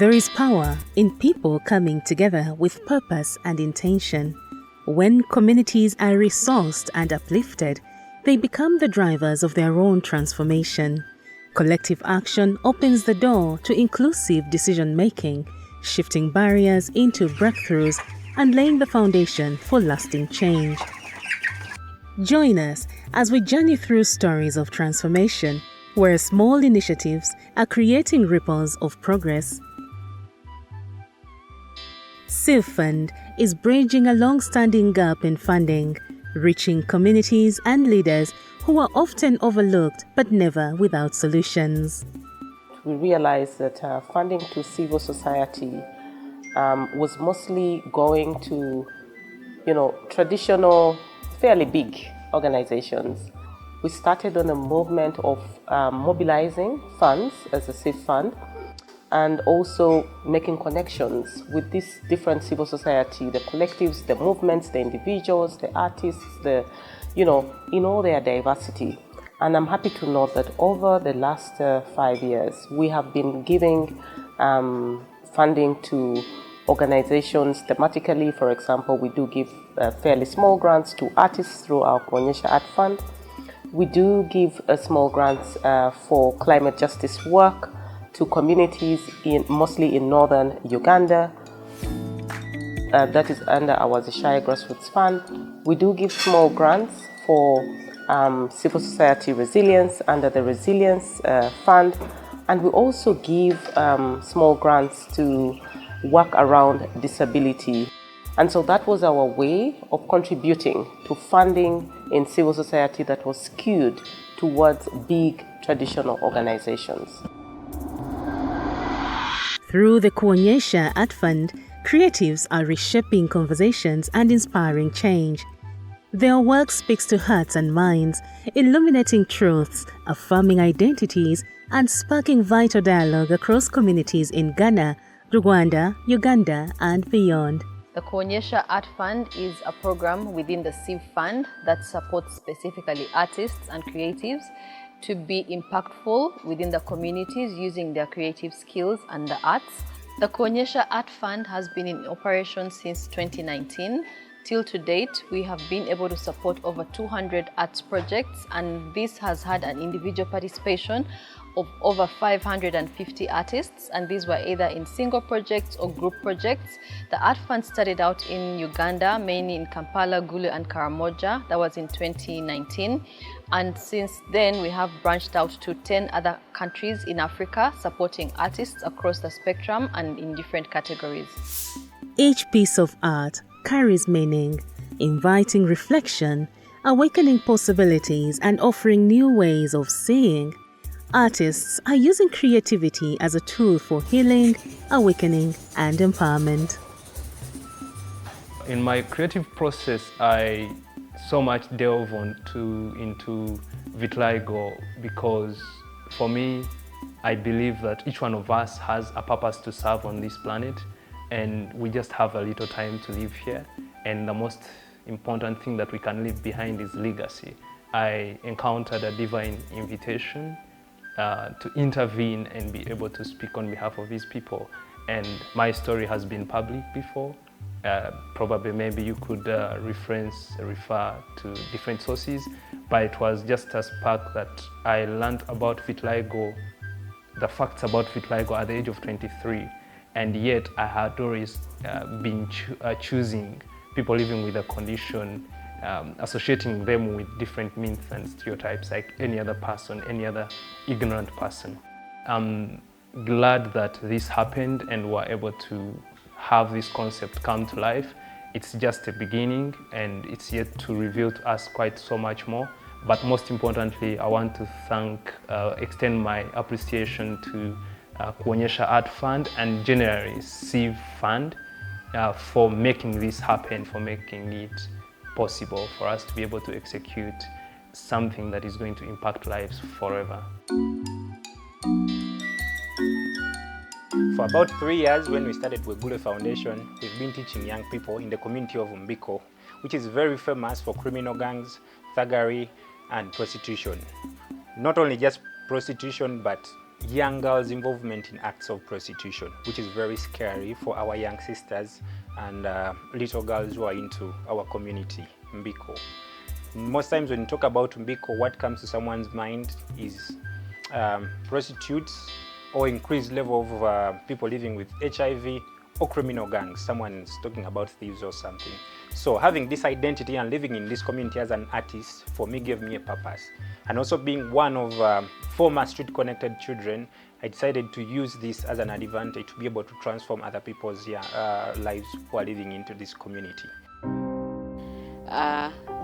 There is power in people coming together with purpose and intention. When communities are resourced and uplifted, they become the drivers of their own transformation. Collective action opens the door to inclusive decision-making, shifting barriers into breakthroughs and laying the foundation for lasting change. Join us as we journey through stories of transformation, where small initiatives are creating ripples of progress. CivFund is bridging a long-standing gap in funding, reaching communities and leaders who are often overlooked but never without solutions. We realized that funding to civil society was mostly going to, traditional, fairly big organizations. We started on a movement of mobilizing funds as a CivFund and also making connections with these different civil society, the collectives, the movements, the individuals, the artists, in all their diversity. And I'm happy to note that over the last 5 years, we have been giving funding to organizations thematically. For example, we do give fairly small grants to artists through our Kuonyesha Art Fund. We do give small grants for climate justice work to communities mostly in northern Uganda. That is under our Zishaye Grassroots Fund. We do give small grants for civil society resilience under the Resilience Fund. And we also give small grants to work around disability. And so that was our way of contributing to funding in civil society that was skewed towards big traditional organizations. Through the Kuonyesha Art Fund, creatives are reshaping conversations and inspiring change. Their work speaks to hearts and minds, illuminating truths, affirming identities, and sparking vital dialogue across communities in Ghana, Rwanda, Uganda, and beyond. The Kuonyesha Art Fund is a program within the CivFund that supports specifically artists and creatives to be impactful within the communities using their creative skills and the arts. The Kuonyesha Art Fund has been in operation since 2019. Till to date, we have been able to support over 200 arts projects, and this has had an individual participation of over 550 artists, and these were either in single projects or group projects. The Art Fund started out in Uganda, mainly in Kampala, Gulu and Karamoja. That was in 2019. And since then, we have branched out to 10 other countries in Africa, supporting artists across the spectrum and in different categories. Each piece of art carries meaning, inviting reflection, awakening possibilities, and offering new ways of seeing. Artists are using creativity as a tool for healing, awakening, and empowerment. In my creative process, I so much delve into vitiligo because for me, I believe that each one of us has a purpose to serve on this planet, and we just have a little time to live here. And the most important thing that we can leave behind is legacy. I encountered a divine invitation to intervene and be able to speak on behalf of these people. And my story has been public before. Probably maybe you could refer to different sources, but it was just a spark that I learned about vitiligo, the facts about vitiligo at the age of 23. And yet I had always been choosing people living with a condition, associating them with different myths and stereotypes like any other person, any other ignorant person. I'm glad that this happened and we're able to have this concept come to life. It's just a beginning and it's yet to reveal to us quite so much more. But most importantly, I want to extend my appreciation to Kuonyesha Art Fund and generally CivFund for making this happen, for making it possible for us to be able to execute something that is going to impact lives forever. For about 3 years, when we started Wegule Foundation, we've been teaching young people in the community of Mbiko, which is very famous for criminal gangs, thuggery, and prostitution. Not only just prostitution, but young girls' involvement in acts of prostitution, which is very scary for our young sisters and little girls who are into our community, Mbiko. Most times when you talk about Mbiko, what comes to someone's mind is prostitutes or increased level of people living with HIV or criminal gangs. Someone's talking about thieves or something. So having this identity and living in this community as an artist, for me, gave me a purpose. And also being one of former street-connected children, I decided to use this as an advantage to be able to transform other people's lives who are living into this community.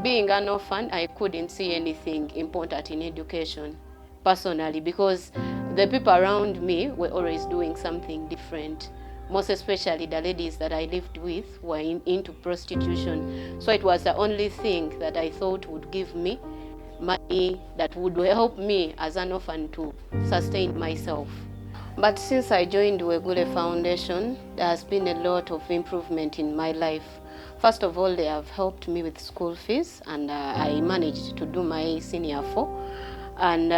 Being an orphan, I couldn't see anything important in education personally, because the people around me were always doing something different. Most especially the ladies that I lived with were into prostitution. So it was the only thing that I thought would give me money that would help me as an orphan to sustain myself. But since I joined Wegule Foundation, there has been a lot of improvement in my life. First of all, they have helped me with school fees, and I managed to do my senior 4. And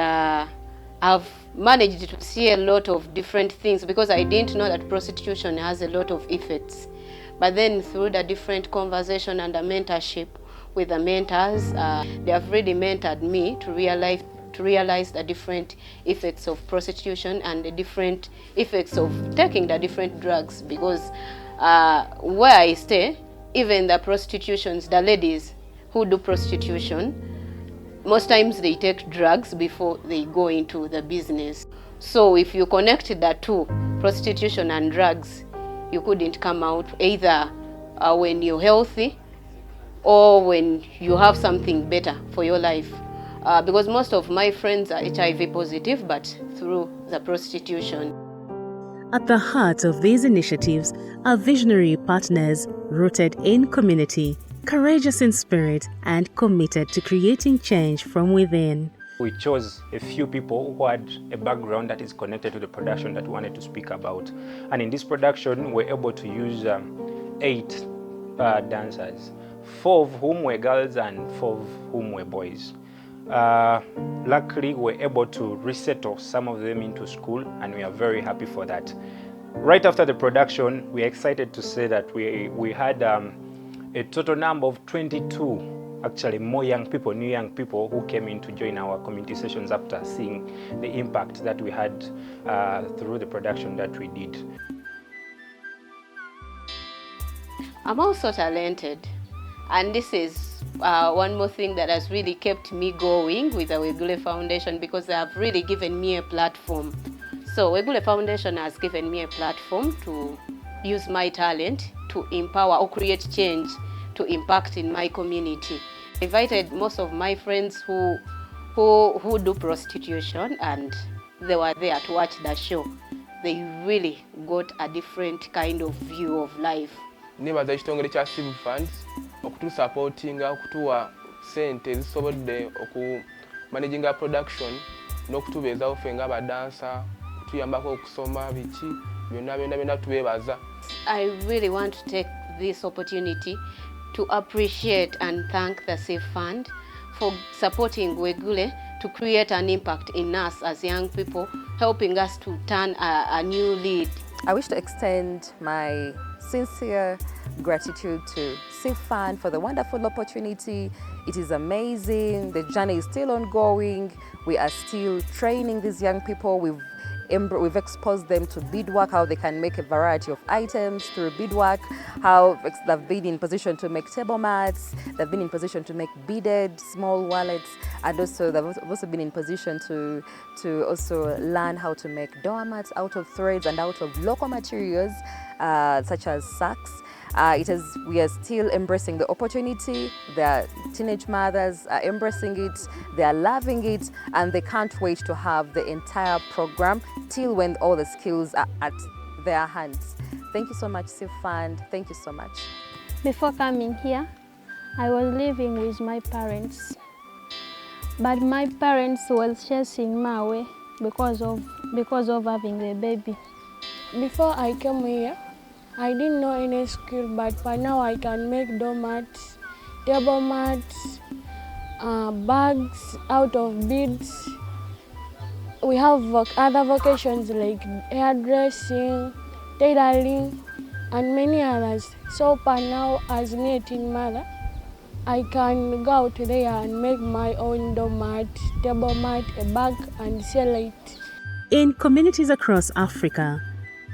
I've managed to see a lot of different things, because I didn't know that prostitution has a lot of effects. But then through the different conversation and the mentorship with the mentors, they have really mentored me to realize the different effects of prostitution and the different effects of taking the different drugs. Because where I stay, even the prostitutions, the ladies who do prostitution, most times they take drugs before they go into the business. So if you connect the two, prostitution and drugs, you couldn't come out either when you're healthy or when you have something better for your life. Because most of my friends are HIV positive, but through the prostitution. At the heart of these initiatives are visionary partners rooted in community, courageous in spirit, and committed to creating change from within. We chose a few people who had a background that is connected to the production that we wanted to speak about. And in this production, we're able to use 8 dancers, 4 of whom were girls and 4 of whom were boys. Luckily, we're able to resettle some of them into school, and we are very happy for that. Right after the production, we're excited to say that we had a total number of 22, actually more young people, new young people who came in to join our community sessions after seeing the impact that we had through the production that we did. I'm also talented, and this is one more thing that has really kept me going with the Wegule Foundation, because they have really given me a platform. So Wegule Foundation has given me a platform to use my talent to empower or create change to impact in my community. I invited most of my friends who do prostitution, and they were there to watch the show. They really got a different kind of view of life. Nebaza ekitongole kya CivFund okutusupportinga, okutuwa sente zisobodde okumanaginga production n'okutubeezawo ffe nga badansa, kutuyambako okusoma biki byonna tubeebaza. I really want to take this opportunity to appreciate and thank the CivFund for supporting Wegule to create an impact in us as young people, helping us to turn a new lead. I wish to extend my sincere gratitude to CivFund for the wonderful opportunity. It is amazing. The journey is still ongoing. We are still training these young people. We've exposed them to beadwork, how they can make a variety of items through beadwork, how they've been in position to make table mats, they've been in position to make beaded small wallets, and also they've also been in position to also learn how to make doormats out of threads and out of local materials such as sacks. We are still embracing the opportunity. The teenage mothers are embracing it, they are loving it, and they can't wait to have the entire program till when all the skills are at their hands. Thank you so much, CivFund. Thank you so much. Before coming here, I was living with my parents, but my parents were chasing my way because of having the baby. Before I came here, I didn't know any skill, but by now I can make doormats, table mats, bags out of beads. we have other vocations like hairdressing, tailoring, and many others. So for now, as an 18 mother, I can go out there and make my own doormat, table mat, a bag, and sell it. In communities across Africa,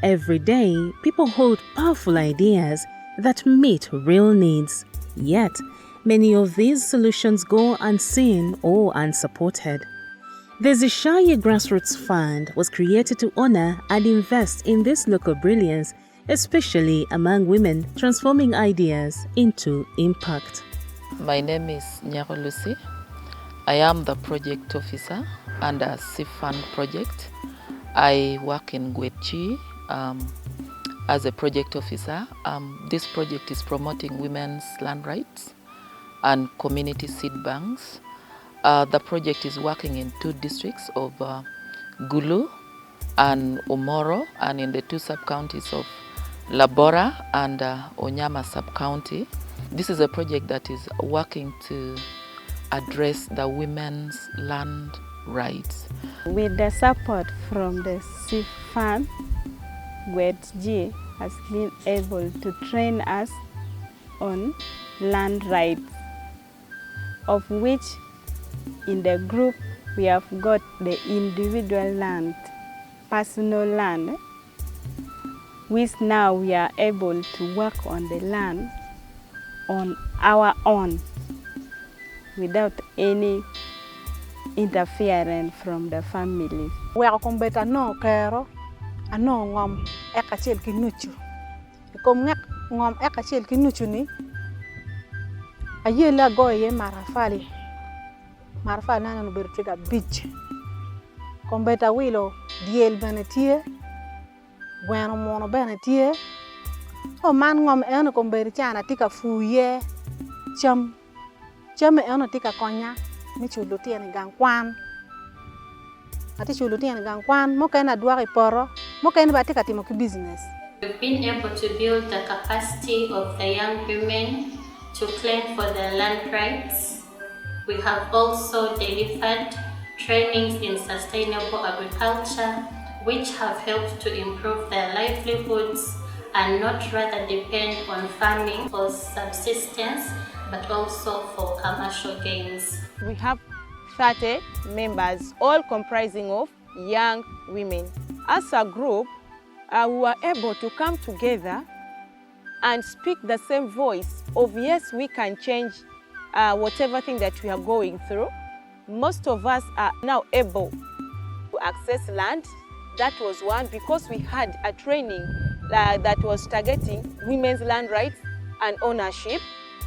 every day people hold powerful ideas that meet real needs. Yet, many of these solutions go unseen or unsupported. The Zishaye Grassroots Fund was created to honor and invest in this local brilliance, especially among women, transforming ideas into impact. My name is Nyako Lucy. I am the project officer under CivFund project. I work in Gwechi as a project officer. This project is promoting women's land rights and community seed banks. The project is working in 2 districts of Gulu and Omoro, and in the 2 sub-counties of Labora and Onyama sub-county. This is a project that is working to address the women's land rights. With the support from the CivFund, Gwechi has been able to train us on land rights, of which in the group we have got the individual land, personal land, which now we are able to work on the land on our own without any interference from the families. We are combating no kero, ano ngom ekachel kinuchu. Kom ngom ekachel kinuchu ni. Ayela goye marafali. Marafali nana no bertiga beach. Kombeta wilo diel benetie. Bueno mono benetie. O man ngom eno komberi chana tika fuye cham eno tika konya mi chulo tiene gangkwan ati chulo tiene gangkwan mo kana duari poro mo kana batika timo ki business. We've been able to build the capacity of the young women to claim for their land rights. We have also delivered trainings in sustainable agriculture, which have helped to improve their livelihoods and not rather depend on farming for subsistence, but also for commercial gains. We have 30 members, all comprising of young women. As a group, we were able to come together and speak the same voice of yes, we can change whatever thing that we are going through. Most of us are now able to access land. That was one, because we had a training that was targeting women's land rights and ownership.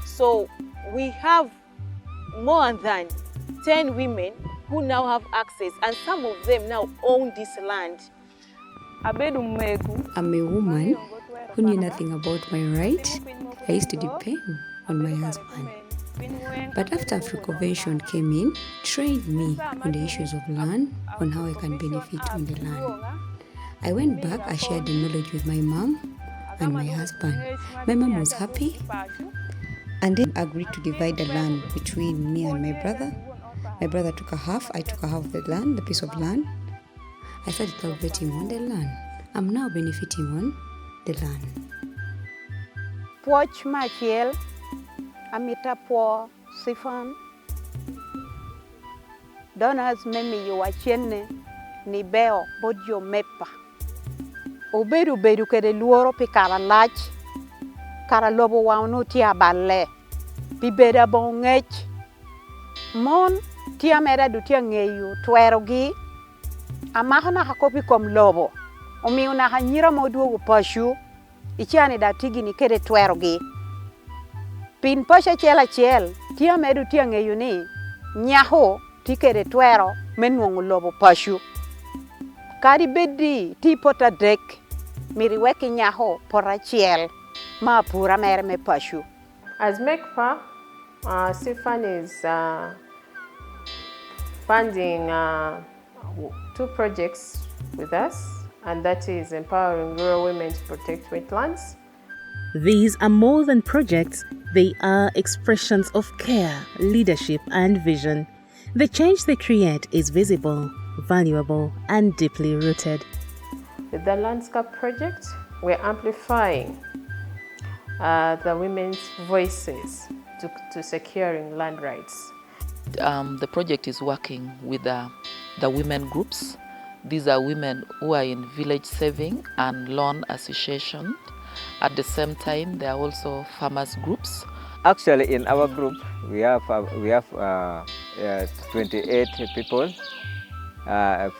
So we have more than 10 women who now have access, and some of them now own this land. I'm a woman who knew nothing about my right. I used to depend on my husband. But after Afro-Convention came in, trained me on the issues of land, on how I can benefit on the land. I went back, I shared the knowledge with my mom and my husband. My mom was happy and then agreed to divide the land between me and my brother. My brother took a half, I took a half of the land, the piece of land. I started cultivating on the land. I'm now benefiting on the land. Poch machiel, amita po CivFund. Donors memi yuachene ni beo bodio mepa. Oberu kede luoro pi kara lach, kara lobo wano tia balle, pi beda bongech. Mon tia mera du tia ngeyu twerogi, amaho na hakopi kom lobo, omiu na hanyira moduogu pashu, ichiani da tigi ni kede twerogi. Pin pasha chiel, tia medu tia ngeyu ni, nyaho ti kede twero menuongu lobo pashu. Kari bedi ti pota dek, miriweki nyaho pora chiel, ma pura mere me pashu. As MECPA, CivFund is funding 2 projects with us, and that is empowering rural women to protect wetlands. These are more than projects, they are expressions of care, leadership and vision. The change they create is visible. valuable, and deeply rooted. With the Landscape project, we're amplifying the women's voices to securing land rights. The project is working with the women groups. These are women who are in village saving and loan association. At the same time, there are also farmers groups. Actually, in our group, we have 28 people.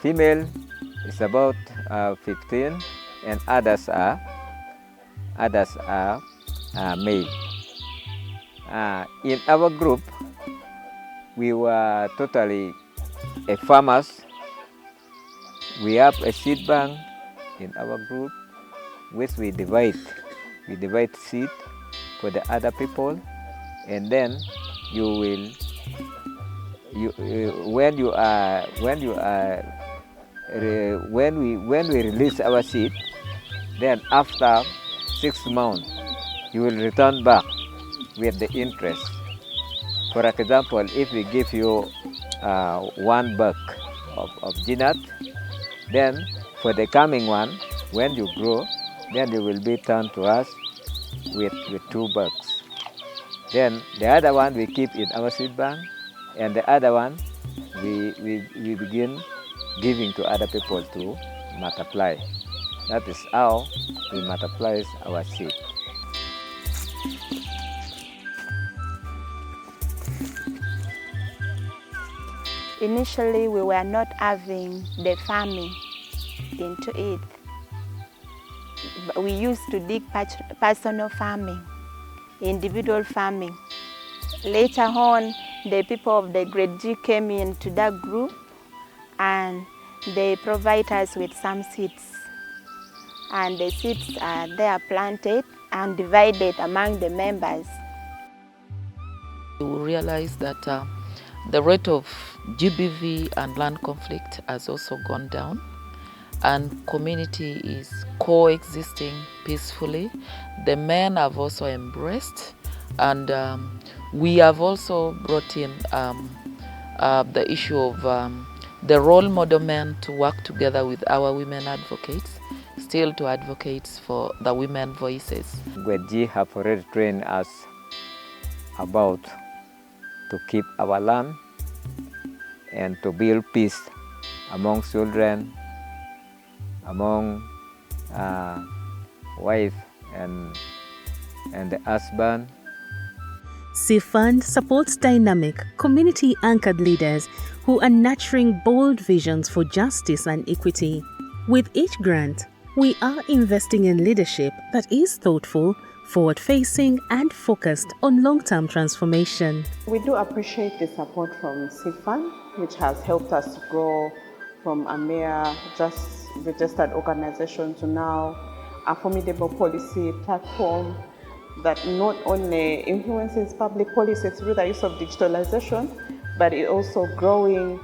Female is about 15, and others are male. In our group, we were totally farmers. We have a seed bank in our group, which we divide seed for the other people, and then when we release our seed, then after 6 months, you will return back with the interest. For example, if we give you 1 bag of ginat, then for the coming one, when you grow, then you will be turned to us with 2 bags. Then the other one we keep in our seed bank, and the other one we begin giving to other people to multiply. That is how we multiply our seed. Initially, we were not having the farming into it. We used to dig personal farming, individual farming. Later on, the people of the Grade G came into that group and they provide us with some seeds. And the seeds they are planted and divided among the members. We realized that the rate of GBV and land conflict has also gone down, and community is coexisting peacefully. The men have also embraced, and we have also brought in the issue of the role model men to work together with our women advocates, still to advocate for the women voices. Grade G have already trained us about to keep our land and to build peace among children, among wife and the husband. CivFund supports dynamic, community-anchored leaders who are nurturing bold visions for justice and equity. With each grant, we are investing in leadership that is thoughtful, forward-facing and focused on long-term transformation. We do appreciate the support from CivFund, which has helped us to grow from a mere just registered organization to now a formidable policy platform that not only influences public policy through the use of digitalization, but it also growing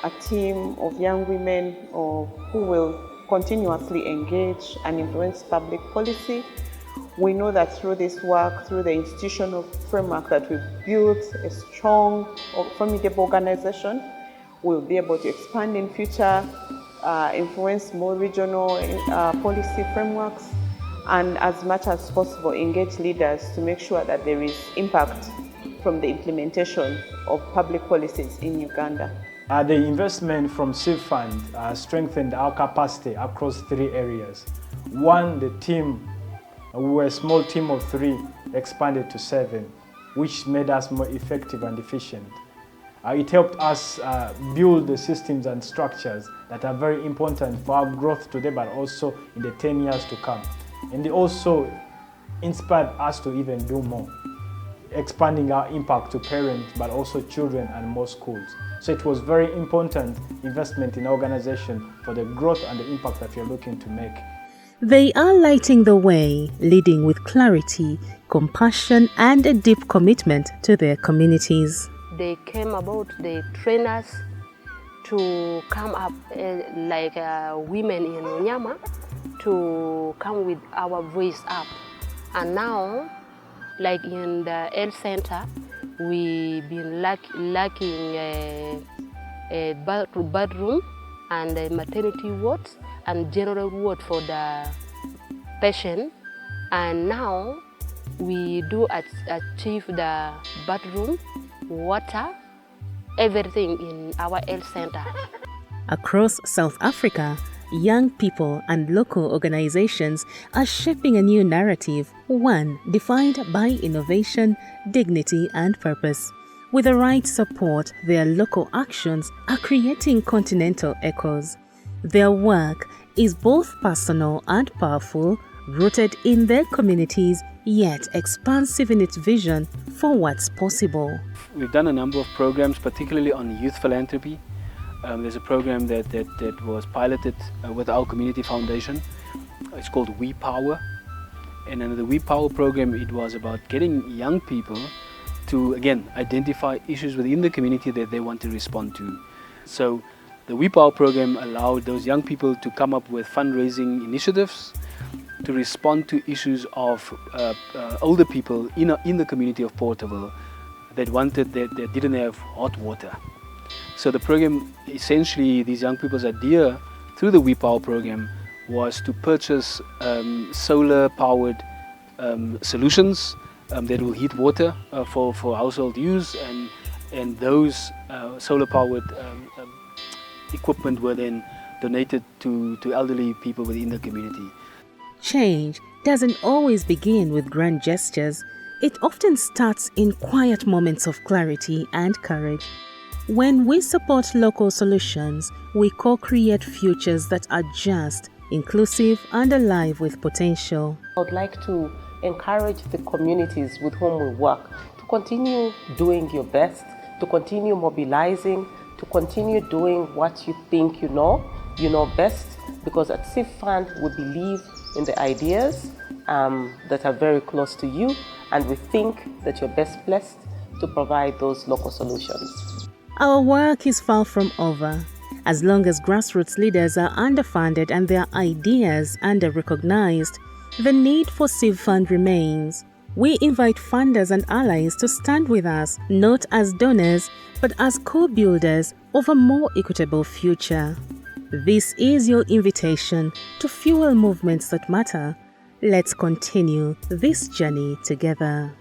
a team of young women who will continuously engage and influence public policy. We know that through this work, through the institutional framework that we've built, a strong, formidable organization, we'll be able to expand in future, influence more regional policy frameworks, and as much as possible engage leaders to make sure that there is impact from the implementation of public policies in Uganda. The investment from CivFund strengthened our capacity across 3 areas. One, the team. We were a small team of 3, expanded to 7, which made us more effective and efficient. It helped us build the systems and structures that are very important for our growth today, but also in the 10 years to come. And they also inspired us to even do more, expanding our impact to parents, but also children and more schools. So it was very important investment in organization for the growth and the impact that we are looking to make. They are lighting the way, leading with clarity, compassion, and a deep commitment to their communities. They came about, they trained us to come up like women in Onyama, to come with our voice up. And now, like in the health center, we've been lacking a bathroom and the maternity wards and general ward for the patient. And now we do achieve the bathroom, water, everything in our health center. Across South Africa, young people and local organizations are shaping a new narrative, one defined by innovation, dignity, and purpose. With the right support, their local actions are creating continental echoes. Their work is both personal and powerful, rooted in their communities, yet expansive in its vision for what's possible. We've done a number of programs, particularly on youth philanthropy. There's a program that was piloted with our community foundation. It's called We Power. And in the We Power program, it was about getting young people to, again, identify issues within the community that they want to respond to. So the We Power program allowed those young people to come up with fundraising initiatives to respond to issues of older people in the community of Porterville that didn't have hot water. So the program, essentially, these young people's idea through the We Power program was to purchase solar-powered solutions that will heat water for household use, and those solar-powered equipment were then donated to elderly people within the community. Change doesn't always begin with grand gestures. It often starts in quiet moments of clarity and courage. When we support local solutions, we co-create futures that are just, inclusive, and alive with potential. I would like to encourage the communities with whom we work to continue doing your best, to continue mobilizing, to continue doing what you think you know best, because at CivFund we believe in the ideas that are very close to you, and we think that you're best placed to provide those local solutions. Our work is far from over. As long as grassroots leaders are underfunded and their ideas under-recognized, the need for CivFund remains. We invite funders and allies to stand with us, not as donors, but as co-builders of a more equitable future. This is your invitation to fuel movements that matter. Let's continue this journey together.